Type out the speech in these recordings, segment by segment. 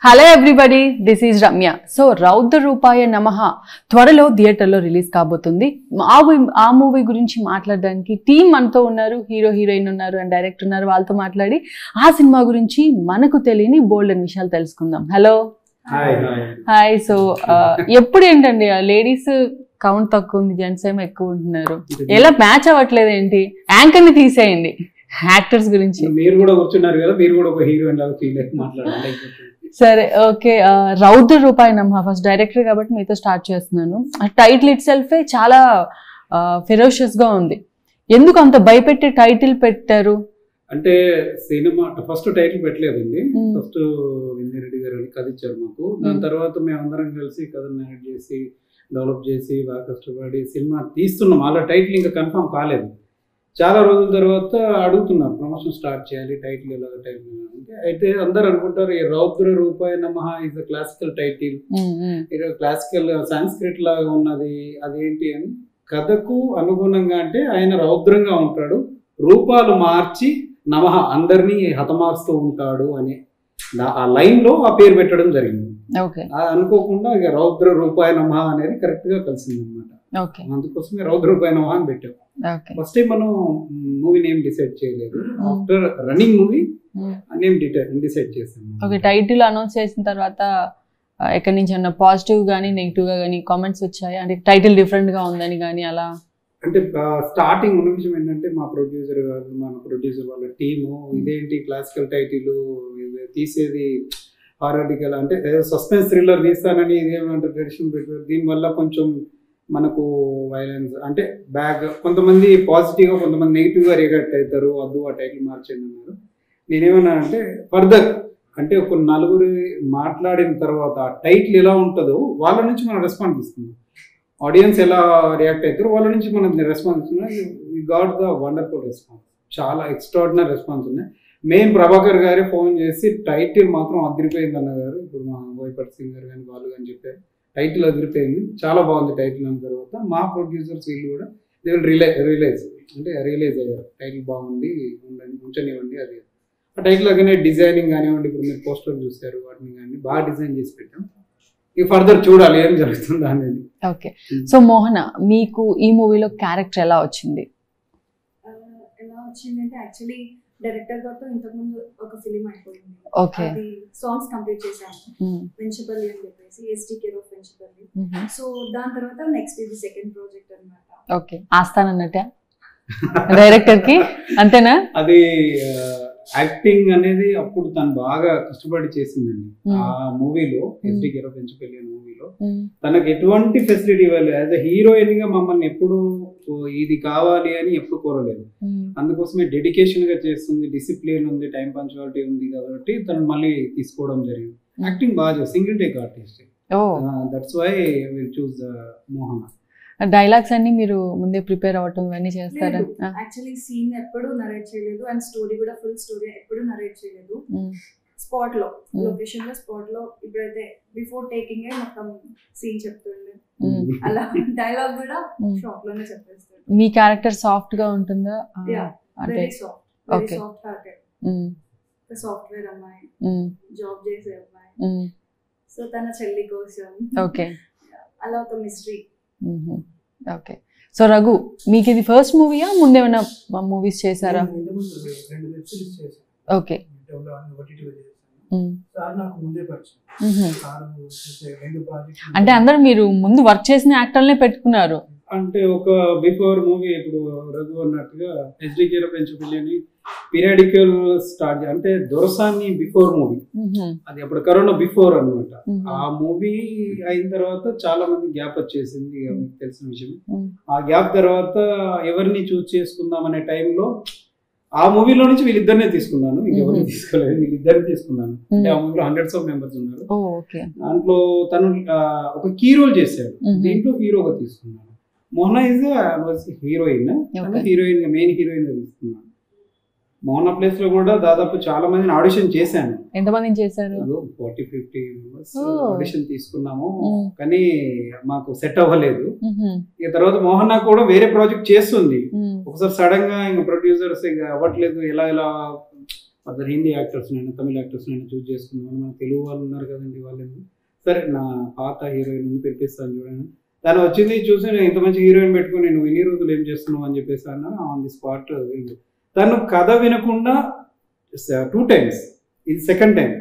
Hello everybody, this is Ramya. So రౌద్ర రూపాయ నమః త్వరలో థియేటర్లో రిలీజ్ కాబోతుంది. ఆ మూవీ గురించి మాట్లాడడానికి టీం మనతో ఉన్నారు. హీరో హీరోయిన్ ఉన్నారు అండ్ డైరెక్టర్ ఉన్నారు. వాళ్ళతో మాట్లాడి ఆ సినిమా గురించి మనకు తెలియని బోల్డ్ అని విషయాలు తెలుసుకుందాం. Hello hi. సో ఎప్పుడు ఏంటండి లేడీస్ కౌంట్ తక్కువ ఉంది, జెంట్స్ ఏమో ఎక్కువ ఉంటున్నారు. ఎలా మ్యాచ్ అవ్వట్లేదు ఏంటి? యాంకర్ ని తీసేయండి. యాక్టర్స్ గురించి మీరు కూడా కూర్చున్నారు కదా, మీరు కూడా ఒక హీరోయిన్ లాగా ఫీల్ అయ్యి మాట్లాడాలి. సరే, ఓకే. రౌద్ర రూపాయ నమః ఫస్ట్ డైరెక్టర్ కాబట్టి మీతో స్టార్ట్ చేస్తున్నాను. టైటిల్ ఇట్ సెల్ఫే చాలా ఫెరోషియస్ గా ఉంది. ఎందుకు అంత భయపెట్టే టైటిల్ పెట్టారు? అంటే సినిమా ఫస్ట్ టైటిల్ పెట్టలేదండి. ఫస్ట్ వింజరెడ్డి గారు అని కథ ఇచ్చారు మాకు. దాని తర్వాత మేము అందరం కలిసి కథను మేనేజ్ చేసి డెవలప్ చేసి బాగా కష్టపడి సినిమా తీస్తున్నాం. అలా టైటిల్ ఇంకా కన్ఫర్మ్ కాలేదు. చాలా రోజుల తర్వాత అడుగుతున్నారు ప్రమోషన్ స్టార్ట్ చేయాలి, టైటిల్ ఎలాగ టైటిల్ అంటే. అయితే అందరు అనుకుంటారు ఈ రౌద్ర రూపాయ నమః is a classical title, classical Sanskrit లాగా ఉన్నది, అదేంటి అని. కథకు అనుగుణంగా అంటే ఆయన రౌద్రంగా ఉంటాడు, రూపాలు మార్చి నమః అందరినీ హతమారుస్తూ ఉంటాడు అని ఆ లైన్ లో ఆ పేరు పెట్టడం జరిగింది. అనుకోకుండా ఇక రౌద్ర రూపాయ నమః అనేది కరెక్ట్ గా కలిసింది అనమాట. అందుకోసమే రౌద్ర రూపాయ నమః అని పెట్టాం. ఫస్ట్ టైం మనం మూవీ నేమ్ డిసైడ్ చేయలేదు. After running movie name decide చేసాం. టైటిల్ అనౌన్స్ చేసిన తర్వాత ఎక్కడి నుంచి అన్న పాజిటివ్ గానీ నెగిటివ్ గా గానీ కామెంట్స్ వచ్చాయి? అంటే టైటిల్ డిఫరెంట్ గా ఉందని కానీ అలా? అంటే స్టార్టింగ్ ఉన్న విషయం ఏంటంటే మా ప్రొడ్యూసర్ వాళ్ళ టీము ఇదేంటి క్లాసికల్ టైటిల్ తీసేది హారటికల్ అంటే సస్పెన్స్ థ్రిల్లర్ తీస్తానని ఇదేమంటారు ట్రెడిషన్ పెట్టారు. దీనివల్ల కొంచెం మనకు వైలెన్స్ అంటే బ్యాగ్ కొంతమంది పాజిటివ్గా కొంతమంది నెగిటివ్గా రియాక్ట్ అవుతారు. వద్దు ఆ టైటిల్ మార్చండి అన్నారు. నేనేమన్నానంటే ఫర్దర్ అంటే ఒక నలుగురు మాట్లాడిన తర్వాత ఆ టైటిల్ ఎలా ఉంటుందో వాళ్ళ నుంచి మనం రెస్పాన్స్ ఇస్తున్నాం. ఆడియన్స్ ఎలా రియాక్ట్ అవుతారో వాళ్ళ నుంచి మనం రెస్పాన్స్ ఇస్తున్నాం. We got the wonderful response, చాలా ఎక్స్ట్రాడినరీ రెస్పాన్స్ ఉన్నాయి. మెయిన్ ప్రభాకర్ గారే ఫోన్ చేసి టైటిల్ మాత్రం అదిరిపోయింది అన్నగారు. ఇప్పుడు మా బోయపట్ సింగ్ గారు కానీ వాళ్ళు కానీ చెప్పారు టైటిల్ అదిరిపోయింది, చాలా బాగుంది టైటిల్ అన్న తర్వాత మా ప్రొడ్యూసర్స్ వీళ్ళు కూడా దే విల్ రియలైజ్ అయ్యారు టైటిల్ బాగుంది ఉంచనివ్వండి. అది ఆ టైటిల్ లాగానే డిజైనింగ్ కానివ్వండి, ఇప్పుడు మీరు పోస్టర్ చూస్తారు వాటిని కానీ బాగా డిజైన్ చేసి పెట్టాం. ఇక ఫర్దర్ చూడాలి ఏం జరుగుతుంది అనేది. ఓకే. సో మోహన, మీకు ఈ మూవీలో క్యారెక్టర్ ఎలా వచ్చింది? అంటే యాక్చువల్లీ డైరెక్టర్ గారితో ఇంతకుముందు ఒక ఫిలిం అయిపోయింది. అది సాంగ్స్ కంప్లీట్ చేశాము, వెంచపల్లి అని చెప్పేసి, ST care of Venchapalli. So దాని తర్వాత నెక్స్ట్ ఇది సెకండ్ ప్రాజెక్ట్ అన్నమాట. ఓకే, ఆస్తానన్నట్ట డైరెక్టర్ కి అంతేనా? అది యాక్టింగ్ అనేది అప్పుడు తను బాగా కష్టపడి చేసిందండి. ఆ మూవీలో ఎస్టీ కేర్ ఆఫ్ వెంచపల్లి అనే మూవీలో తనకు ఎటువంటి ఫెసిలిటీ ఇవ్వాలి. యాజ్ అ హీరోయిన్ గా మమ్మల్ని ఎప్పుడు ఇది కావాలి అని ఎప్పుడు కోరలేదు. అందుకోసమే డెడికేషన్ గా చేస్తుంది, డిసిప్లిన్ ఉంది, టైం పంచువాలిటీ ఉంది కాబట్టి తను మళ్ళీ తీసుకోవడం జరిగింది. యాక్టింగ్ బాగా single take artist. That's why we'll choose Mohana. Dialogues అన్ని మీరు ముందే ప్రిపేర్ అవ్వటం ఇవన్నీ చేస్తారా? యాక్చువల్లీ సీన్ ఎప్పుడు నరేట్ చేయలేదు అండ్ స్టోరీ కూడా ఫుల్ స్టోరీ ఎప్పుడు నరేట్ చేయలేదు. స్పాట్ లో లొకేషన్ లో స్పాట్ లో ఇప్పుడైతే బిఫోర్ టేకింగ్ మొత్తం సీన్ చెప్తుండే, అలా డైలాగ్ కూడా షాప్ లోనే చెప్పేస్తాడు. మీ క్యారెక్టర్ సాఫ్ట్ గా ఉంటుందా? వెరీ సాఫ్ట్ హార్టెడ్, సాఫ్ట్వేర్ అమ్మాయి, జాబ్ చేసే అమ్మాయి. సో తన చెల్లి కోసం అలా ఒక మిస్టరీ. ఓకే. సో రఘు, మీకు ఇది ఫస్ట్ మూవీయా, ముందేమైనా మూవీస్ చేశారా? ఓకే. అంటే అందరూ మీరు ముందు వర్క్ చేసిన యాక్టర్లనే పెట్టుకున్నారు? అంటే ఒక బిఫోర్ మూవీ ఇప్పుడు రఘు అన్నట్టుగా ఎస్టీ కేర్ ఆఫ్ వెంచపల్లి అని పీరియాడికల్ స్టార్ట్ అంటే దొరసాని బిఫోర్ మూవీ, అది అప్పుడు కరోనా బిఫోర్ అనమాట. ఆ మూవీ అయిన తర్వాత చాలా మంది గ్యాప్ వచ్చేసింది, మీకు తెలిసిన విషయం. ఆ గ్యాప్ తర్వాత ఎవరిని చూస్ చేసుకుందాం అనే టైంలో ఆ మూవీలో నుంచి వీళ్ళిద్దరినే తీసుకున్నాను, ఇంకెవరిని తీసుకోలేదు, వీళ్ళిద్దరిని తీసుకున్నాను. అంటే ఆ మూవీలో హండ్రెడ్స్ ఆఫ్ మెంబర్స్ ఉన్నారు. దాంట్లో తను ఒక కీ రోల్ చేశాడు, దీంట్లో హీరోగా తీసుకున్నాను. Mohana is heroine, heroine main heroine గా తీసుకున్నాను. మోహన ప్లేస్ లో కూడా దాదాపు చాలా మందిని ఆడిషన్ చేశాను. ఎంతమందిని చేశారు? 40-50 మెంబర్స్ ఆడిషన్ తీసుకున్నాము, కానీ మాకు సెట్ అవ్వలేదు. ఇక తర్వాత మోహన కూడా వేరే ప్రాజెక్ట్ చేస్తుంది. ఒకసారి సడన్ గా ఇంకా ప్రొడ్యూసర్స్ ఇంకా అవ్వట్లేదు, ఎలా అతను హిందీ యాక్టర్స్నైనా తమిళ యాక్టర్స్నైనా చూస్ చేసుకున్నాను, మన తెలుగు వాళ్ళు ఉన్నారు కదండి వాళ్ళు, సరే నా పాత హీరోయిన్ ఉంది పెట్టిస్తాను చూడండి. తను వచ్చింది చూసి నేను ఇంత మంచి హీరోయిన్ పెట్టుకుని నువ్వు ఇన్ని రోజులు ఏం చేస్తున్నావు అని చెప్పేసి అన్న ఆన్ ది స్పాట్. తను కథ వినకుండా 2 times, ఇది సెకండ్ టైం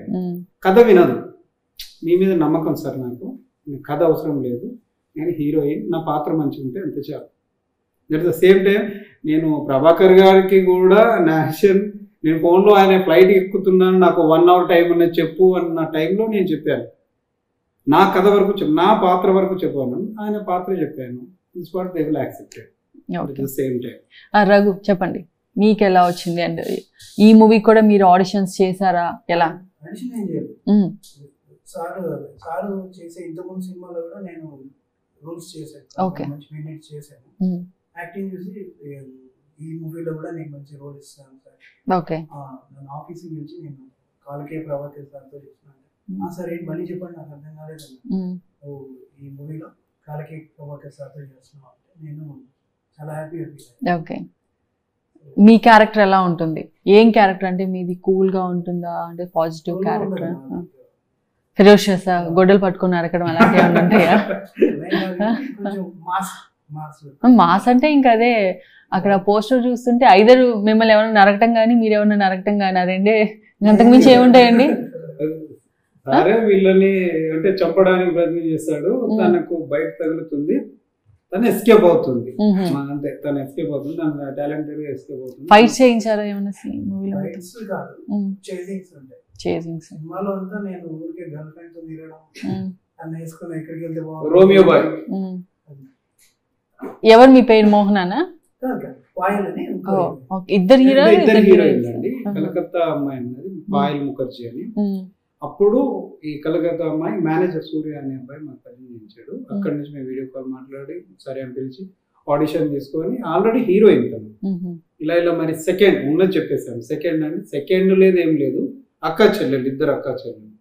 కథ వినదు. మీ మీద నమ్మకం సార్ నాకు, కథ అవసరం లేదు, నేను హీరోయిన్, నా పాత్ర మంచిగా ఉంటే అంతే చాలు. అట్ ద సేమ్ టైం నేను ప్రభాకర్ గారికి కూడా నా యాక్షన్, నేను ఫోన్లో ఆయన ఫ్లైట్ ఎక్కుతున్నాను నాకు 1 hour టైం ఉన్నది చెప్పు అన్న టైంలో నేను చెప్పాను, నా కథ వరకు నా పాత్ర వరకు చెప్పాను, ఆయన పాత్ర చెప్పాను. This what they will accepted at the same time. Raghu చెప్పండి, మీకు ఎలా వచ్చింది? అండ్ ఈ మూవీ కూడా మీరు ఆడిషన్స్ చేశారా? ఎలా? ఆడిషన్ ఏం చేయలేదు. సారు చేసే ఇంతకుముందు సినిమాలో కూడా నేను రోల్స్ చేశాను, మంచి మినిట్స్ చేశాను. యాక్టింగ్ చూసి ఈ మూవీలో కూడా నేను మంచి రోల్ ఇస్తాను సార్. ఓకే, నేను ఆఫీస్కి పిలిచి నేను కాలకే ప్రభాకర్ సార్తో చెప్తున్నాను, సార్ ఏంటి మళ్ళీ చెప్పండి నాకు అర్థం కాలేదన్నా, ఈ మూవీలో కాలకే ప్రభాకర్ సార్తో చేస్తున్నాను అంటే నేను చాలా హ్యాపీగా ఫీల్ అయ్యాను. ఓకే, మీ క్యారెక్టర్ ఎలా ఉంటుంది? ఏం క్యారెక్టర్ అంటే మీది కూల్ గా ఉంటుందా, అంటే పాజిటివ్ క్యారెక్టర్, ఫెరోషియస్, గొడ్డలు పట్టుకుని నరకడం అలాంటివి ఏమైనా ఉంటాయా? మాస్ అంటే ఇంకా అదే, అక్కడ పోస్టర్ చూస్తుంటే ఐదరు మిమ్మల్ని ఎవరైనా నరకటం కానీ మీరేమన్నా నరకటం కానీ, అదేంటి అంతకు మించి ఏముంటాయండి? సరే వీళ్ళని అంటే చంపడానికి ప్రయత్నం చేస్తాడు, తనకు బయట తగులుతుంది, తను ఎస్కేప్ అవుతుంది, అంతే తను ఎస్కేప్ అవుతుంది, తన టాలెంటెడ్ గా ఎస్కేప్ అవుతుంది. ఫైట్ చేయించారా ఏమన్నా మూవీలో? చేసింగ్స్ సినిమాలో అంతా నేను ఊరికే గర్ల్ ఫ్రెండ్ తో తిరగడం, తను వేసుకుని ఎక్కడికి వెళ్తే రోమియో బాయ్. ఎవరు మీ పేరు? మోహనానా? ఇద్దరు హీరో, ఇద్దరు హీరోయిన్ అండి. కలకత్తా అమ్మాయి అన్నది పాయల్ ముఖర్జీ అని. అప్పుడు ఈ కలకత్తా అమ్మాయి మేనేజర్ సూర్య అనే అబ్బాయి మాకు పరిచయించాడు. అక్కడి నుంచి మేము వీడియో కాల్ మాట్లాడి సరే అని పిలిచి ఆడిషన్ తీసుకొని, ఆల్రెడీ హీరోయిన్ తను. ఇలా మరి సెకండ్ ఉన్నది చెప్పేసాను, సెకండ్ అని సెకండ్ లేదు ఏం లేదు, అక్క చెల్లెలు, ఇద్దరు అక్క చెల్లెలు,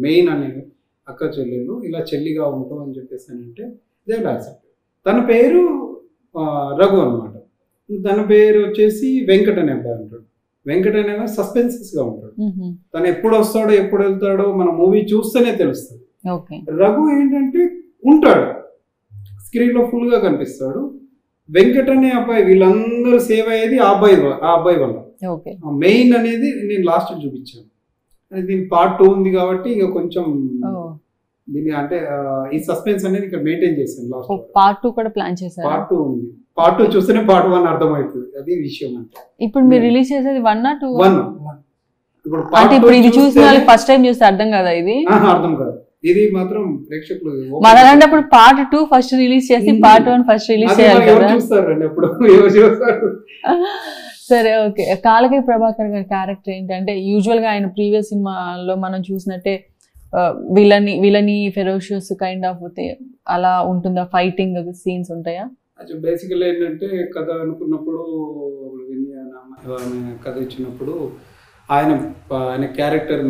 మెయిన్ అనేది అక్క చెల్లెలు, ఇలా చెల్లిగా ఉంటాం అని చెప్పేసానంటే దేవుడు యాక్సెప్ట్. తన పేరు రఘు అనమాట, తన పేరు వచ్చేసి వెంకట్ అనే అబ్బాయి ఉంటాడు. వెంకట్ అనే సస్పెన్సెస్ గా ఉంటాడు, తను ఎప్పుడు వస్తాడో ఎప్పుడు వెళ్తాడో మన మూవీ చూస్తేనే తెలుస్తుంది. రఘు ఏంటంటే ఉంటాడు, స్క్రీన్ లో ఫుల్ గా కనిపిస్తాడు. వెంకట్ అనే అబ్బాయి వీళ్ళందరూ సేవ్ అయ్యేది ఆ అబ్బాయి వల్ల. మెయిన్ అనేది నేను లాస్ట్ చూపించాను, దీని పార్ట్ 2 ఉంది కాబట్టి ఇక కొంచెం దీని అంటే ఈ సస్పెన్స్ అనేది ఇక్కడ మెయింటైన్ చేశాను. లాస్ట్ పార్ట్ 2 కూడా ప్లాన్ చేశారు. పార్ట్ 2 ఉంది, పార్ట్ 2 చూస్తేనే పార్ట్ 1 అర్థమవుతుంది, అది విషయం. అంటే ఇప్పుడు మీరు రిలీజ్ చేసేది 1 or 2? 1. ఇప్పుడు ఇది చూసిన వాళ్ళకి ఫస్ట్ టైం చూస్తే అర్థం కదా, ఇది అర్థం కాదు, ఇది మాత్రం ప్రేక్షకులు అలాంటప్పుడు పార్ట్ 2 ఫస్ట్ రిలీజ్ చేసి పార్ట్ 1 ఫస్ట్ రిలీజ్ చేయాలి కదా. చూస్తారండి అప్పుడు ఎవరు చూస్తారు. సరే, ఓకే. కాలకే ప్రభాకర్ గారి క్యారెక్టర్ ఏంటంటే యూజువల్ గా ఆయన ప్రీవియస్ సినిమాలో మనం చూసినట్టే విలని ఫెరోషియస్ కైండ్ ఆఫ్ అలా ఉంటుందా? ఫైటింగ్ సీన్స్ ఉంటాయా? బేసికల్ ఏంటంటే కథ అనుకున్నప్పుడు కథ ఇచ్చినప్పుడు ఆయన క్యారెక్టర్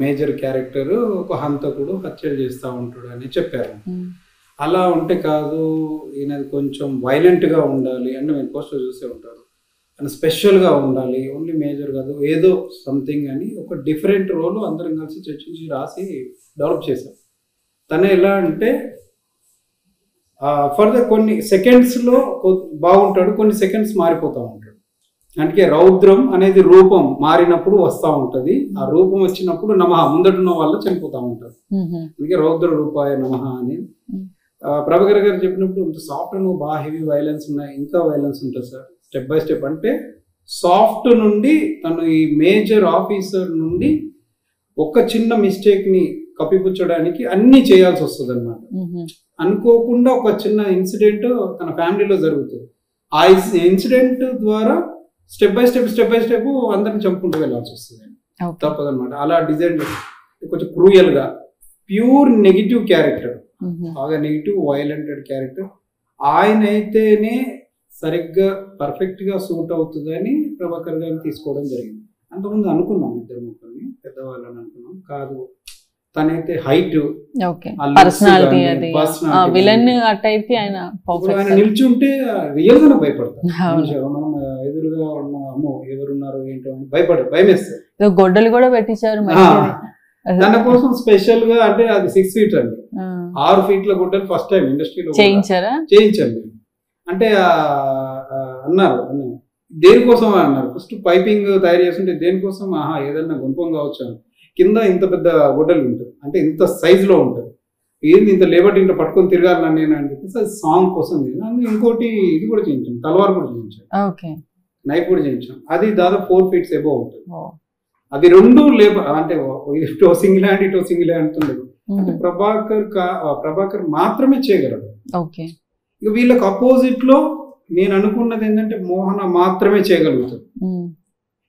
మేజర్ క్యారెక్టర్ ఒక హంతకుడు హత్యలు చేస్తూ ఉంటాడు అని చెప్పారు. అలా ఉంటే కాదు, ఈయనది కొంచెం వైలెంట్గా ఉండాలి అంటే మేము పోస్టర్ చూసే ఉంటారు, అని స్పెషల్గా ఉండాలి, ఓన్లీ మేజర్ కాదు ఏదో సంథింగ్ అని ఒక డిఫరెంట్ రోల్ అందరం కలిసి చర్చించి రాసి డెవలప్ చేశాం. తను ఎలా అంటే ఫర్దర్ కొన్ని సెకండ్స్లో బాగుంటాడు, కొన్ని సెకండ్స్ మారిపోతూ ఉంటాడు. అందుకే రౌద్రం అనేది రూపం మారినప్పుడు వస్తూ ఉంటుంది, ఆ రూపం వచ్చినప్పుడు నమః ముందటున్న వాళ్ళు చనిపోతూ ఉంటారు. అందుకే రౌద్ర రూపాయ నమః అని ప్రభాకర్ గారు చెప్పినప్పుడు ఇంత సాఫ్ట్ నువ్వు బాగా హెవీ వైలెన్స్ ఉన్నాయి, ఇంకా వైలెన్స్ ఉంటుంది సార్ స్టెప్ బై స్టెప్. అంటే సాఫ్ట్ నుండి తను ఈ మేజర్ ఆఫీసర్ నుండి ఒక చిన్న మిస్టేక్ని కప్పిపుచ్చడానికి అన్నీ చేయాల్సి వస్తుంది అనమాట. అనుకోకుండా ఒక చిన్న ఇన్సిడెంట్ తన ఫ్యామిలీలో జరుగుతుంది, ఆ ఇన్సిడెంట్ ద్వారా స్టెప్ బై స్టెప్ అందరిని చంపుకుంటూ వెళ్ళాల్సి వస్తుంది, తప్పదనమాట. అలా డిజైన్ కొంచెం క్రూయల్గా ప్యూర్ నెగిటివ్ క్యారెక్టర్, బాగా నెగిటివ్ వైలెంటెడ్ క్యారెక్టర్. ఆయన అయితేనే సరిగ్గా పర్ఫెక్ట్గా సూట్ అవుతుందని ప్రభాకర్ గారిని తీసుకోవడం జరిగింది. అంతకుముందు అనుకున్నాం ఇద్దరు ముగ్గురిని పెద్దవాళ్ళని అనుకున్నాం, కాదు తనైతే హైట్ పర్సనాలిటీ ఆయన నిల్చుంటే రియల్ గానే భయపడతాం. మనం ఎదురుగా గా ఉన్న అమ్మో ఎవరున్నారు ఏంటో అని భయం వేస్తారు. గొడ్డలు కూడా పెట్టించారు. తన కోసం స్పెషల్ గా అంటే అది 6 feet అండి, 6 feet గొడ్డలు ఫస్ట్ టైం ఇండస్ట్రీలో చేయించాను. అంటే అన్నారు దేనికోసం అన్నారు, ఫస్ట్ పైపింగ్ తయారు చేస్తుంటే దేనికోసం, ఏదన్నా గుంపం కావచ్చు అని. కింద ఇంత పెద్ద గొడ్డలు ఉంటుంది, అంటే ఇంత సైజులో ఉంటుంది, ఏంది ఇంత లేబర్ ఇంట్లో పట్టుకొని తిరగాలి నేను అని చెప్పేసి అది సాంగ్ కోసం. ఇంకోటి ఇది కూడా చేయించాను, తలవారు కూడా చేయించాను, నైఫ్ కూడా చేయించాను. అది దాదాపు 4 feet అబోవ్ ఉంటుంది. అది 2 లేబర్, అంటే ఇటో సింగిల్ హ్యాండ్ ఇటో సింగిల్ హ్యాండ్ ఉండదు. అంటే ప్రభాకర్ మాత్రమే చేయగలడు. ఇక వీళ్ళకి అపోజిట్ లో నేను అనుకున్నది ఏంటంటే మోహన మాత్రమే చేయగలుగుతాడు.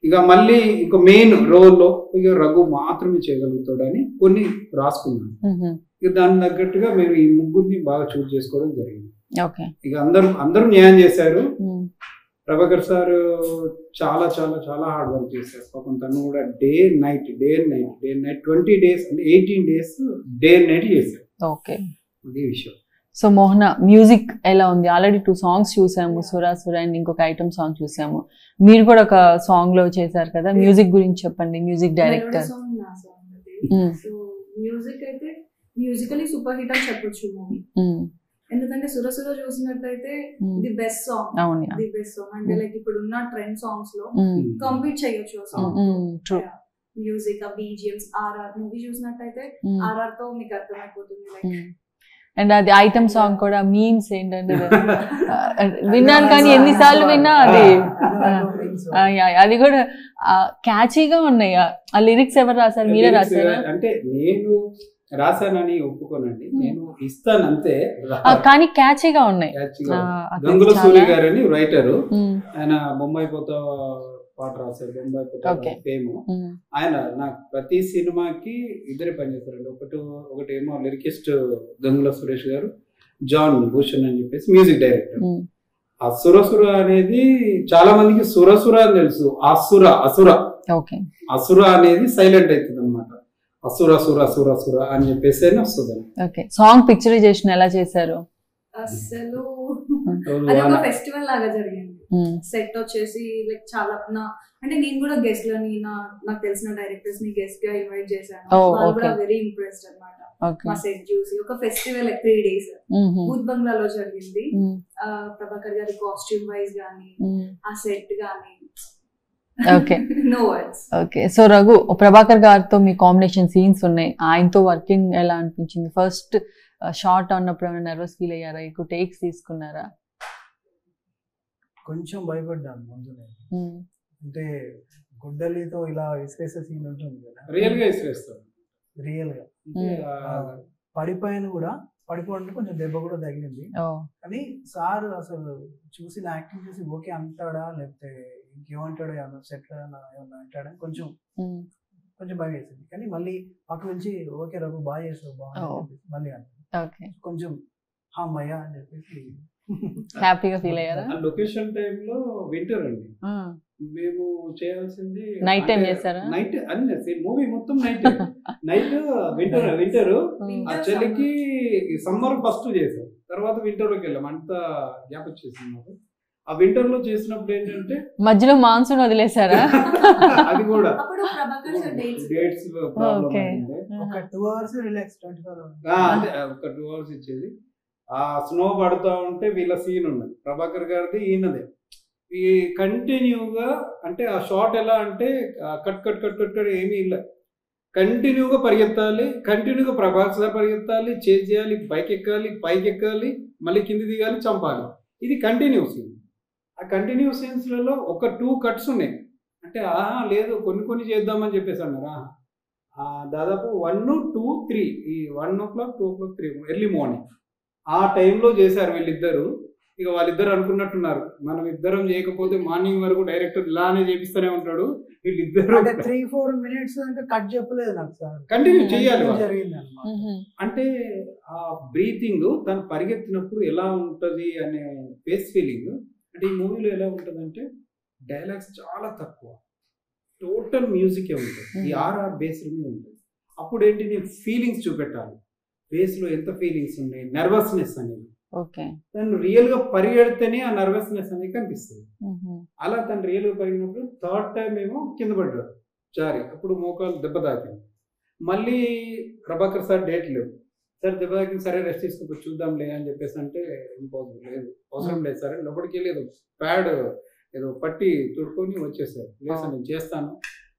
ఇక మళ్ళీ ఇక మెయిన్ రోల్లో ఇక రఘు మాత్రమే చేయగలుగుతాడు అని కొన్ని రాసుకున్నాను. ఇక దాని తగ్గట్టుగా మేము ఈ ముగ్గురిని బాగా చూస్ చేసుకోవడం జరిగింది. ఇక అందరూ న్యాయం చేశారు. ప్రభాకర్ సార్ చాలా చాలా చాలా హార్డ్ వర్క్ చేశారు పాపం. తను కూడా డే నైట్ 20 days అంటే 18 days డే నైట్ చేశారు. అదే విషయం. సో మోహన మ్యూజిక్ ఎలా ఉంది? ఆల్రెడీ 2 songs చూసాము, సురాసుర అండ్ ఇంకొక ఐటమ్ సాంగ్ చూసాము. మీరు కూడా ఒక సాంగ్ లో చేశారు కదా, మ్యూజిక్ గురించి చెప్పండి. Music director. మ్యూజిక్ అయితే మ్యూజికలీ సూపర్ హిట్ అని చెప్పొచ్చు మూవీ. ఎందుకంటే సురసుర చూసినట్టయితే ది బెస్ట్ సాంగ్, అంటే లైక్ ఇప్పుడు ఉన్న ట్రెండ్ సాంగ్స్ లో కంప్లీట్ చేయొచ్చు ఆ సాంగ్. మ్యూజిక్, ఆ బీజిఎంస్, ఆర్ఆర్ మూవీ చూసినట్టయితే ఆర్ఆర్ తో మీకు అర్థమైపోతుంది. లైక్ అండ్ అది ఐటమ్ సాంగ్ కూడా మీమ్స్ ఏంటంటే విన్నాను కానీ ఎన్నిసార్లు విన్నా అది కూడా క్యాచీగా ఉన్నాయి. ఆ లిరిక్స్ ఎవరు రాశారు? మీరే రాశారా? అంటే నేను రాశానని ఒప్పుకోనండి, నేను ఇస్తాను అంతే, కానీ క్యాచీగా ఉన్నాయి. గంగుల సూర్య గారు అని రైటరు, ఆయన బొంబాయి పోతా పాట రాశారు, బొంబాయి పోతా ఫేమ్. ఆయన నాకు ప్రతి సినిమాకి ఇద్దరే పనిచేస్తారండి. ఒకటేమో లిరికిస్ట్ గంగుల సురేష్ గారు, జాన్ భూషణ్ అని చెప్పేసి మ్యూజిక్ డైరెక్టర్. ఆ సురసుర అనేది చాలా మందికి సురసుర అని తెలుసు, అసుర అనేది సైలెంట్ అవుతుంది అనమాట. అసుర సుర సుర సుర అని చెప్పేసి వస్తుంది. సాంగ్ పిక్చరైజేషన్ ఎలా చేశారు? అసలు అది ఒక ఫెస్టివల్ లాగా జరిగింది. సెట్ వచ్చేసి లైక్ చాలా అంటే నేను కూడా గెస్ట్ లని నాకు తెలిసిన డైరెక్టర్స్ ని గెస్ట్ గా ఇన్వైట్ చేశాను. వాళ్ళు కూడా వెరీ ఇంప్రెస్డ్ అన్నమాట మా సెట్ చూసి. ఒక ఫెస్టివల్ 3 days భూత్ బంగ్లాలో జరిగింది. ప్రభాకర్ గారి కాస్ట్యూమ్ వైజ్ గానీ, ఆ సెట్ గానీ, సో రఘు, ప్రభాకర్ గారితో మీ కాంబినేషన్ సీన్స్ ఉన్నాయి, ఆయనతో వర్కింగ్ ఎలా అనిపించింది? ఫస్ట్ షార్ట్ అన్నప్పుడు ఏమైనా నర్వస్ ఫీల్ అయ్యారా? ఎక్కువ టేక్స్ తీసుకున్నారా? కొంచెం భయపడ్డాను ముందునే. అంటే గుడ్డలితో ఇలా విసిరేసే సీన్ ఉంటుంది కదా, రియల్ గా విసిరేస్తాను. రియల్ గా పడిపోయాను కూడా, పడిపోవడానికి కొంచెం దెబ్బ కూడా తగిలింది. కానీ సార్ అసలు చూసిన యాక్టింగ్ చూసి ఓకే అంటాడా లేకపోతే ఇంకేమంటాడు, ఏమన్నా సెట్ ఏమన్నా అంటాడని కొంచెం భయం వేసింది. కానీ మళ్ళీ పక్క నుంచి ఓకే రఘు బాగా చేసావు, బాగుంది మళ్ళీ అంటే కొంచెం అమ్మయ్యా అని చెప్పేసి హ్యాపీగా ఫీల్ అయ్యారా? లొకేషన్ టైమ్ లో వింటర్ అండి, మేము చేయాల్సింది నైట్ టైం చేశారా? నైట్ అన్ని మూవీ మొత్తం నైట్ వింటర్. ఆ చలికి సమ్మర్ ఫస్ట్ చేసాం, తర్వాత వింటర్ లోకి వెళ్ళాం. అంత గ్యాప్ వచ్చేసింది మాకు. ఆ వింటర్ లో చేసినప్పుడు ఏంటంటే మధ్యలో మాన్సూన్ వదిలేసారా? అది కూడా డేట్స్ ఒక 2 hours రిలాక్స్, అంటే ఒక 2 hours ఇచ్చేది. ఆ స్నో పడుతూ ఉంటే వీళ్ళ సీన్ ఉన్నది, ప్రభాకర్ గారిది ఈయనదే. ఈ కంటిన్యూగా అంటే ఆ షాట్ ఎలా అంటే కట్ ఏమీ ఇలా కంటిన్యూగా పరిగెత్తాలి, కంటిన్యూగా ప్రభాకర్ సార్ పరిగెత్తాలి, చేయాలి, పైకి ఎక్కాలి, మళ్ళీ కింది దిగాలి, చంపాలి. ఇది కంటిన్యూ సీన్. ఆ కంటిన్యూ సీన్స్లలో ఒక 2 cuts ఉన్నాయి. అంటే లేదు కొన్ని చేద్దామని చెప్పేసి అన్నారా. దాదాపు 1, 2, 3 ఈ 1 o'clock 2 o'clock 3 ఎర్లీ మార్నింగ్ ఆ టైంలో చేశారు వీళ్ళిద్దరు. ఇక వాళ్ళిద్దరు అనుకున్నట్టున్నారు, మనం ఇద్దరం చేయకపోతే మార్నింగ్ వరకు డైరెక్టర్ ఇలానే చేపిస్తూనే ఉంటాడు. వీళ్ళిద్దరు 3-4 minutes కట్ చెప్పలేదు నాకు సార్, కంటిన్యూ చేయాలి జరిగింది. అంటే ఆ బ్రీతింగ్ తను పరిగెత్తినప్పుడు ఎలా ఉంటది అనే ఫేస్ ఫీలింగ్. అంటే ఈ మూవీలో ఎలా ఉంటుందంటే డైలాగ్స్ చాలా తక్కువ, టోటల్ మ్యూజికే ఉంటుంది. ఈ ఆర్ఆర్ బేస్డ్ మీద ఉంటుంది. అప్పుడు ఏంటి, నేను ఫీలింగ్స్ చూపెట్టాలి, ఫేస్లో ఎంత ఫీలింగ్స్ ఉన్నాయి, నర్వస్నెస్ అనేది. ఓకే. తను రియల్ గా పరిగెడితేనే ఆ నర్వస్నెస్ అనేది కనిపిస్తుంది. అలా తను రియల్ గా పరిగినప్పుడు థర్డ్ టైం ఏమో కింద పడ్డాడు జారి, అప్పుడు మోకాలు దెబ్బ తాకింది. మళ్ళీ ప్రభాకర్ సార్ డేట్ లేవు, సార్ దెబ్బ తాకింది, సరే రెస్ట్ తీసుకో చూద్దాంలే అని చెప్పేసి అంటే ఇంపాసిబుల్, లేదు అవసరం లేదు సార్, లోపలికి వెళ్ళేది ప్యాడ్ ఏదో పట్టి తుడుకొని వచ్చేసారు. లేదు సార్ నేను చేస్తాను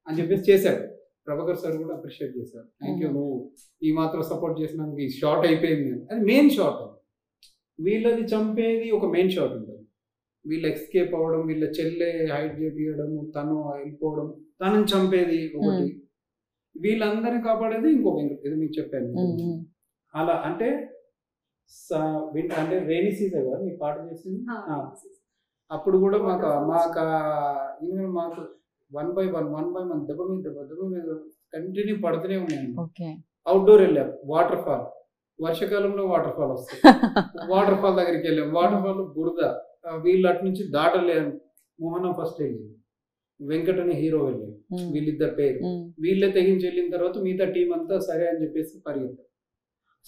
అని చెప్పేసి చేశాడు. ప్రభాకర్ సార్ కూడా అప్రిషియేట్ చేశారు, థ్యాంక్ యూ నువ్వు ఈ మాత్రం సపోర్ట్ చేసినందుకు. ఈ షార్ట్ అయిపోయింది అది మెయిన్ షార్ట్. వీళ్ళది చంపేది ఒక మెయిన్ షాట్ ఉంటుంది, వీళ్ళు ఎస్కేప్ అవ్వడం, వీళ్ళ చెల్లె హైట్ చేపియడం, తను వెళ్ళిపోవడం, తనని చంపేది ఒకటి, వీళ్ళందరినీ కాపాడేది ఇంకొక. ఇది మీకు చెప్పాను అలా. అంటే అంటే రైనీ సీజన్ కదా మీ పాట చేసింది, అప్పుడు కూడా మాకు మాకు 1 by 1 దెబ్బ మీద కంటిన్యూ పడుతూనే ఉన్నాయండి. అవుట్డోర్ వెళ్ళాం, వాటర్ ఫాల్, వర్షాకాలంలో వాటర్ ఫాల్ వస్తుంది, వాటర్ ఫాల్ దగ్గరికి వెళ్ళాం, వాటర్ ఫాల్ బురద, వీళ్ళు అటు నుంచి దాటలేము. మోహన ఫస్ట్ వెళ్ళింది, వెంకట్ అనే హీరో వెళ్ళాడు, వీళ్ళిద్దరు పేరు, వీళ్ళే తెగించి వెళ్ళిన తర్వాత మిగతా టీం అంతా సరే అని చెప్పేసి పరిగెత్తారు.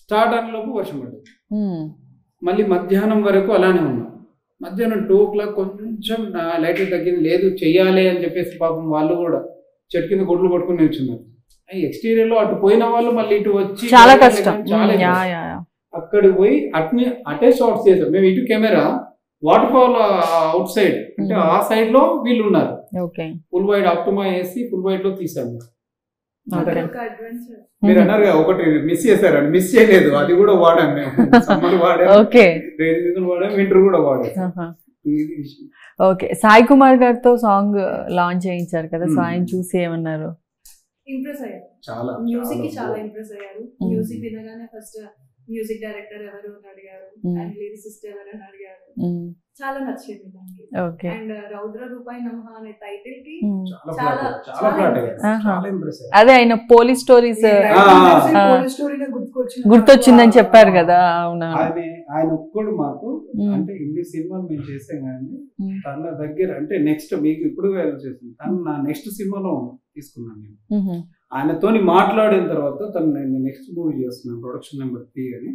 స్టార్ట్ అన్నలోపు వర్షం పడ్డది, మళ్ళీ మధ్యాహ్నం వరకు అలానే ఉన్నాం. మధ్యాహ్నం 2 o'clock కొంచెం లైట్ తగ్గింది, లేదు చెయ్యాలి అని చెప్పేసి పాపం వాళ్ళు కూడా చెట్టు కింద గొడ్లు పట్టుకుని నిల్చున్నారు. ఎక్స్టీరియర్ లో అటు పోయిన వాళ్ళు మళ్ళీ ఇటు వచ్చి చాలా కష్టం, అక్కడికి పోయి అటే షాట్స్ చేసాం మేము. ఇటు camera water fall out side, అంటే ఆ సైడ్ లో వీళ్ళు ఉన్నారు, ఫుల్ వైడ్ ఆప్టిమా వేసి ఫుల్ వైడ్ లో తీసాము. మీరు అన్నారు ఒకటి మిస్ చేశారండి, మిస్ చేయలేదు, అది కూడా వాడాం మేము. సమ్మర్ వాడాం, రైనీ సీజన్ వాడాం, వింటర్ కూడా వాడాం. ఓకే. సాయి కుమార్ గారితో సాంగ్ లాంచ్ చేయించారు కదా, సో ఆయన చూసి ఏమన్నారు? ఇంప్రెస్ అయ్యారు, చాలా మ్యూజిక్ కి చాలా ఇంప్రెస్ అయ్యారు. మ్యూజిక్ వినగానే ఫస్ట్ మ్యూజిక్ డైరెక్టర్ ఎవరు అని అడిగారు, అండ్ లిరిసిస్ట్ ఎవరు అని అడిగారు. చాలా నచ్చింది దానికి. అండ్ రౌద్ర రూపాయి నమః అనే టైటిల్ కి అదే ఆయన పోలీస్ స్టోరీస్ గుర్తొచ్చిందని చెప్పారు కదా. అవునా, ఆయన ఒక్కడు మాకు అంటే ఇన్ని సినిమాలు మేము చేసాం కానీ తన దగ్గర అంటే నెక్స్ట్ మీకు ఇప్పుడు చేసింది తను నా నెక్స్ట్ సినిమాలో తీసుకున్నాను నేను. ఆయనతోని మాట్లాడిన తర్వాత తను నేను నెక్స్ట్ మూవీ చేస్తున్నాను, ప్రొడక్షన్ నెంబర్ 3 అని,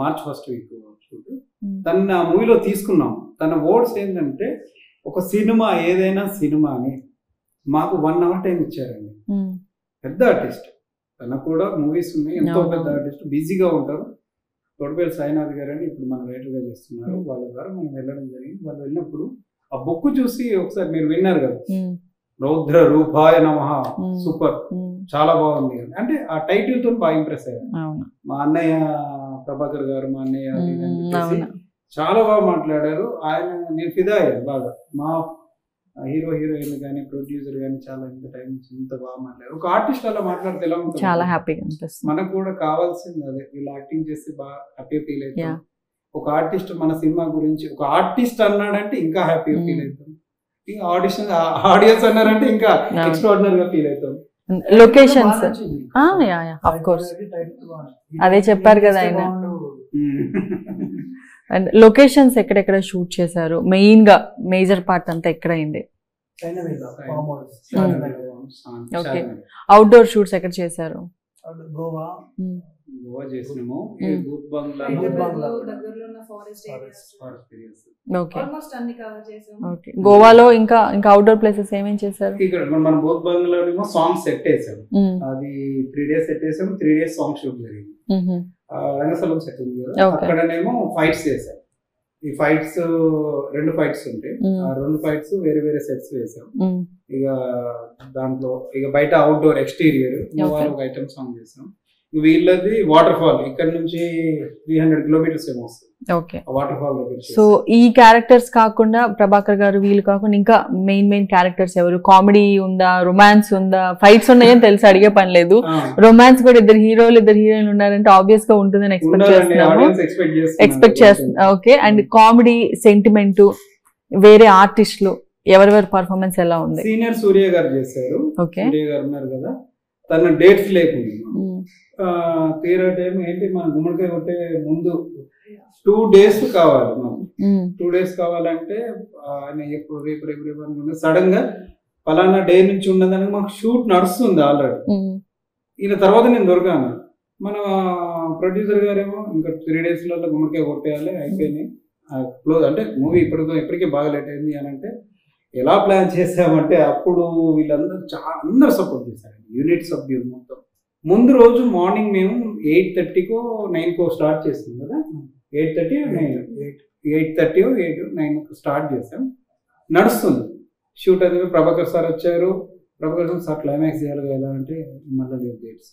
March 1st వీక్ షూట్. తన ఆ మూవీలో తీసుకున్నాం. తన వర్డ్స్ ఏంటంటే, ఒక సినిమా ఏదైనా సినిమా అని మాకు 1 hour టైం ఇచ్చారండి. పెద్ద ఆర్టిస్ట్, తనకు కూడా మూవీస్ ఉన్నాయి, ఎంతో పెద్ద ఆర్టిస్ట్, బిజీగా ఉంటారు. తోటపల్లి సాయినాథ్ గారు అని ఇప్పుడు మన రైటర్ గా చేస్తున్నారు, వాళ్ళ ద్వారా మనం వెళ్ళడం జరిగింది. వాళ్ళు వెళ్ళినప్పుడు ఆ బుక్ చూసి ఒకసారి మీరు విన్నారు కదా, రౌద్ర రూపాయ నమః, సూపర్, చాలా బాగుంది అంటే ఆ టైటిల్ తో బాగా ఇంప్రెస్ అయ్యారు. మా అన్నయ్య ప్రభాకర్ గారు, మా అన్నయ్య చాలా బాగా మాట్లాడారు. ఆయన నేను ఫిదా అయ్యాను బాగా. మా హీరో హీరోయిన్ కానీ ప్రొడ్యూసర్ కానీ చాలా ఇంత టైం నుంచి ఇంత బాగా మాట్లాడారు. ఒక ఆర్టిస్ట్ అలా మాట్లాడితే ఎలా ఉంటుంది, చాలా హ్యాపీగా అనిపిస్తుంది. మనకు కూడా కావాల్సింది అదే, వీళ్ళు యాక్టింగ్ చేస్తే బాగా హ్యాపీగా ఫీల్ అవుతాం. ఒక ఆర్టిస్ట్ మన సినిమా గురించి ఒక ఆర్టిస్ట్ అన్నాడంటే ఇంకా హ్యాపీగా ఫీల్ అవుతాం. ఇంకా ఆడియన్స్ అన్నారంటే ఇంకా ఎక్స్ట్రాడినరీ గా ఫీల్ అవుతాం. లొకేషన్స్ ఆఫ్ కోర్స్ అదే చెప్పారు కదా ఆయన. అండ్ లొకేషన్స్ ఎక్కడెక్కడ షూట్ చేశారు, మెయిన్ గా మేజర్ పార్ట్ అంతా ఎక్కడ అయింది? ఓకే. అవుట్డోర్ షూట్స్ ఎక్కడ చేశారు? గోవా చేసినాము, గోవాలో ఇంకా అవుట్డోర్ ప్లేసెస్ ఏమేం చేశారు? ఇక్కడ మన బోత్ బంగ్లాలో సాంగ్ సెట్ వేసాం, అది 3 days సెట్ వేసాం, 3 days సాంగ్ షూట్ జరిగింది. రంగస్థలం సెట్ ఉంది కదా, అక్కడనేమో ఫైట్స్ చేసాం. ఈ ఫైట్స్ 2 ఫైట్స్ ఉంటాయి, ఆ 2 ఫైట్స్ వేరే వేరే సెట్స్ వేసాం. ఇక దాంట్లో ఇక బయట అవుట్డోర్ ఎక్స్టీరియర్ ఒక ఐటమ్ సాంగ్ చేసాం. వీళ్ళది వాటర్ ఫాల్, ఇక్కడ నుంచి 300 kilometers ఏమో వస్తుంది వాటర్ ఫాల్ దగ్గర. సో ఈ క్యారెక్టర్స్ కాకుండా ప్రభాకర్ గారు వీళ్ళు కాకుండా ఇంకా మెయిన్ క్యారెక్టర్స్ ఎవరు? కామెడీ ఉందా, రొమాన్స్ ఉందా? ఫైట్స్ ఉన్నాయని తెలిసి అడిగే పని లేదు. రొమాన్స్ కూడా 2 హీరోలు 2 హీరోయిన్లు ఉన్నారంటే ఆబ్వియస్ గా ఉంటుందని ఎక్స్పెక్ట్ చేస్తున్నా. ఓకే. అండ్ కామెడీ, సెంటిమెంట్, వేరే ఆర్టిస్టులు ఎవరెవరి పర్ఫార్మెన్స్ ఎలా ఉంది? సీనియర్ సూర్య గారు చేశారు. సూర్య గారు ఉన్నారు కదా, తన డేట్స్ లేకుండా తీరా టైం ఏంటి, మన గుమ్మడికాయ కొట్టే ముందు 2 days కావాలి మనకు. 2 days కావాలంటే ఆయన ఎప్పుడు రేపు అనుకుంటే సడన్ గా ఫలానా డే నుంచి ఉన్నదని మాకు షూట్ నడుస్తుంది ఆల్రెడీ. ఈయన తర్వాత నేను దొరికాను, మన ప్రొడ్యూసర్ గారేమో ఇంకా 3 డేస్లలో గుమ్మడికాయ కొట్టేయాలి, అయిపోయినాయి క్లోజ్. అంటే మూవీ ఇప్పటికే బాగా లేట్ అయింది అని అంటే ఎలా ప్లాన్ చేసామంటే అప్పుడు వీళ్ళందరూ అందరూ సపోర్ట్ చేశారు, యూనిట్ సభ్యులు మొత్తం. ముందు రోజు మార్నింగ్ మేము 8:30కో 9కో స్టార్ట్ చేస్తాం కదా, 8:30 9 స్టార్ట్ చేసాం. నడుస్తుంది షూట్. అనేది ప్రభాకర్ సార్ వచ్చారు. ప్రభాకర్ సార్ క్లైమాక్స్ చేయాలి కదా అంటే మళ్ళీ లేదు డేట్స్.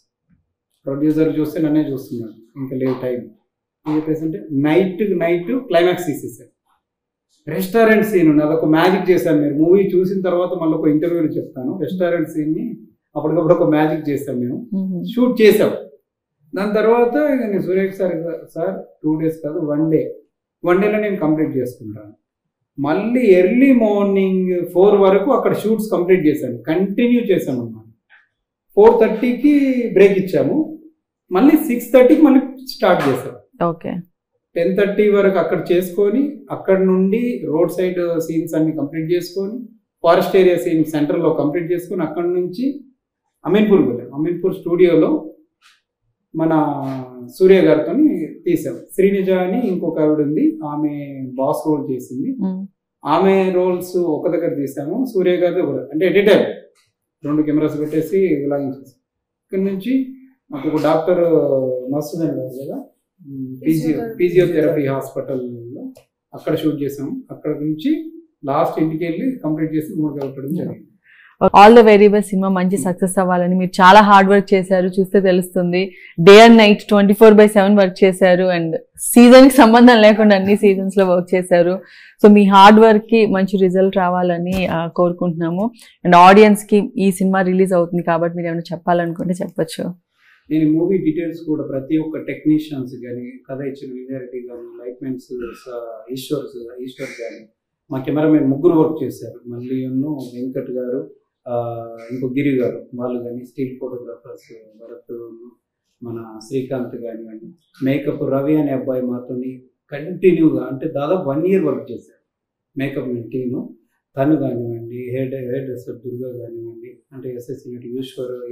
ప్రొడ్యూసర్ చూస్తే నన్నే చూస్తున్నాడు, ఇంకా లేదు టైం అని చెప్పేసి అంటే నైట్ క్లైమాక్స్ తీసేసారు. రెస్టారెంట్ సీన్ ఉంది, అదొక మ్యాజిక్ చేశాను. మీరు మూవీ చూసిన తర్వాత మళ్ళీ ఒక ఇంటర్వ్యూలో చెప్తాను. రెస్టారెంట్ సీన్ని అప్పటికప్పుడు ఒక మ్యాజిక్ చేసాం, మేము షూట్ చేసాం. దాని తర్వాత ఇక నేను సురేష్ సార్ 2 days కాదు 1 day, 1 dayలో నేను కంప్లీట్ చేసుకుంటాను. మళ్ళీ ఎర్లీ మార్నింగ్ 4 వరకు అక్కడ షూట్స్ కంప్లీట్ చేశాను, కంటిన్యూ చేశాను అన్నమాట. 4:30కి బ్రేక్ ఇచ్చాము, మళ్ళీ 6:30కి మళ్ళీ స్టార్ట్ చేశాం. ఓకే. 10:30 వరకు అక్కడ చేసుకొని, అక్కడ నుండి రోడ్ సైడ్ సీన్స్ అన్ని కంప్లీట్ చేసుకొని, ఫారెస్ట్ ఏరియా సీన్ సెంటర్లో కంప్లీట్ చేసుకొని, అక్కడ నుంచి అమీన్పూర్ వెళ్ళాం. అమీన్పూర్ స్టూడియోలో మన సూర్య గారితో తీసాం. శ్రీనిజ అని ఇంకొక ఆవిడ ఉంది, ఆమె బాస్ రోల్ చేసింది. ఆమె రోల్స్ ఒక దగ్గర తీసాము, సూర్య గారిది ఒక, అంటే ఎడిటర్ 2 కెమెరాస్ పెట్టేసి ఇలాగే చేసాం. ఇక్కడ నుంచి మాకు ఒక డాక్టర్ మస్తుదని గారు కదా, ఫిజియోథెరపీ హాస్పిటల్లో అక్కడ షూట్ చేసాము. అక్కడ నుంచి లాస్ట్ ఇంటికి వెళ్ళి కంప్లీట్ చేసి 3 పెట్టడం జరిగింది. All the very best. Cinema మంచి సక్సెస్ అవ్వాలని. మీరు చాలా హార్డ్ వర్క్ చేశారు, చూస్తే తెలుస్తుంది. డే అండ్ నైట్ 24/7 వర్క్ చేశారు. అండ్ సీజన్కి సంబంధం లేకుండా అన్ని సీజన్స్లో వర్క్ చేశారు. సో మీ హార్డ్ వర్క్కి మంచి రిజల్ట్ రావాలని కోరుకుంటున్నాము. అండ్ ఆడియన్స్కి ఈ సినిమా రిలీజ్ అవుతుంది కాబట్టి మీరు ఏమైనా చెప్పాలనుకుంటే చెప్పచ్చు. నేను మూవీ డీటెయిల్స్ కూడా ప్రతి ఒక్క టెక్నీషియన్స్ కానీ, కథ ఇచ్చిన విజయారెడ్డి కానీ, లైట్మెన్స్ ఈశ్వర్ కానీ, మా కెమెరామెన్ 3 వర్క్ చేశారు. మళ్ళీ వెంకట్ గారు, ఇంకో గిరి గారు, వాళ్ళు కానీ, స్టిల్ ఫోటోగ్రాఫర్స్ భరత్, మన శ్రీకాంత్ కానివ్వండి, మేకప్ రవి అనే అబ్బాయి మాతోని కంటిన్యూగా అంటే దాదాపు 1 year వర్క్ చేశారు. మేకప్ టీము తను కానివ్వండి, హెయిర్ డ్రెస్సర్ దుర్గా కానివ్వండి, అంటే ఎస్ఎస్సీ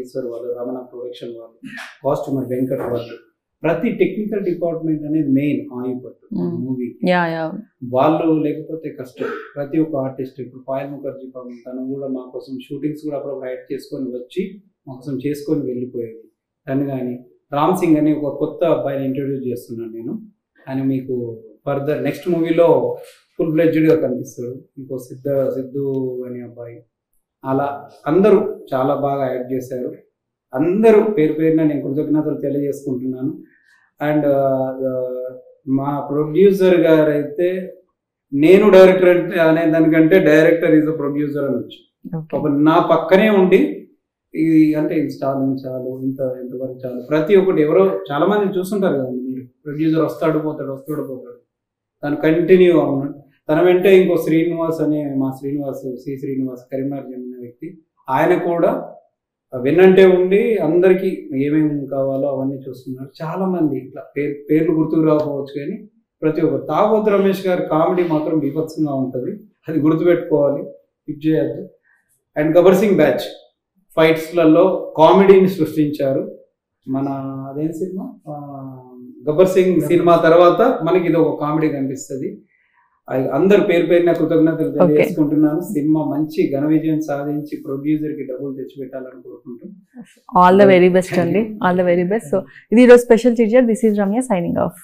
ఈశ్వర్ వాళ్ళు, రమణ ప్రొడక్షన్ వాళ్ళు, కాస్ట్యూమర్ వెంకట్ వాళ్ళు, ప్రతి టెక్నికల్ డిపార్ట్మెంట్ అనేది మెయిన్ ఆయుపట్టు మూవీకి. వాళ్ళు లేకపోతే కష్టం. ప్రతి ఒక్క ఆర్టిస్ట్, ఇప్పుడు పాయల్ ముఖర్జీ పాపం తను కూడా మా కోసం షూటింగ్స్ కూడా అప్పుడప్పుడు యాడ్ చేసుకొని వచ్చి మా కోసం చేసుకొని వెళ్ళిపోయేది. తను కానీ రామ్ సింగ్ అని ఒక కొత్త అబ్బాయిని ఇంట్రడ్యూస్ చేస్తున్నాను నేను. ఆయన మీకు ఫర్దర్ నెక్స్ట్ మూవీలో ఫుల్ ఫ్లెడ్జ్డ్గా కనిపిస్తాడు. ఇంకో సిద్ధు అనే అబ్బాయి, అలా అందరూ చాలా బాగా యాడ్ చేశారు. అందరూ పేరున నేను కృతజ్ఞతలు తెలియజేసుకుంటున్నాను. అండ్ మా ప్రొడ్యూసర్ గారు అయితే, నేను డైరెక్టర్ అనే దానికంటే డైరెక్టర్ ఈజ్ అ ప్రొడ్యూసర్ అనొచ్చు. నా పక్కనే ఉండి ఇది అంటే ఇన్స్టాలింగ్ చాలు, ఇంతవరకు చాలు, ప్రతి ఒక్కటి ఎవరో చాలా మంది చూస్తుంటారు కదండి మీరు, ప్రొడ్యూసర్ వస్తాడు పోతాడు తను కంటిన్యూ అవును. తన వెంటే ఇంకో శ్రీనివాస్ అనే మా శ్రీనివాస్ కరీంనగర్ చెందిన వ్యక్తి, ఆయన కూడా విన్నంటే ఉండి అందరికీ ఏమేమి కావాలో అవన్నీ చూస్తున్నారు. చాలా మంది ఇట్లా పేర్లు గుర్తుకు రాకపోవచ్చు కానీ ప్రతి ఒక్కరు. తాగోతు రమేష్ గారి కామెడీ మాత్రం బీభత్సంగా ఉంటుంది, అది గుర్తుపెట్టుకోవాలి, హిట్ చేయద్దు. అండ్ గబ్బర్ సింగ్ బ్యాచ్ ఫైట్స్లలో కామెడీని సృష్టించారు. మన అదేం సినిమా, గబ్బర్ సింగ్ సినిమా తర్వాత మనకి ఇది ఒక కామెడీ కనిపిస్తుంది. అందరు పేరున కృతజ్ఞతలు తెలియజేసుకుంటున్నాను. సినిమా మంచి ఘన విజయం సాధించి ప్రొడ్యూసర్ కి డబ్బులు తెచ్చిపెట్టాలని కోరుకుంటున్నాను. ఆల్ ద వెరీ బెస్ట్ అండి, all the very best. So ఇది ఈరోజు special teacher. This is Ramya signing off.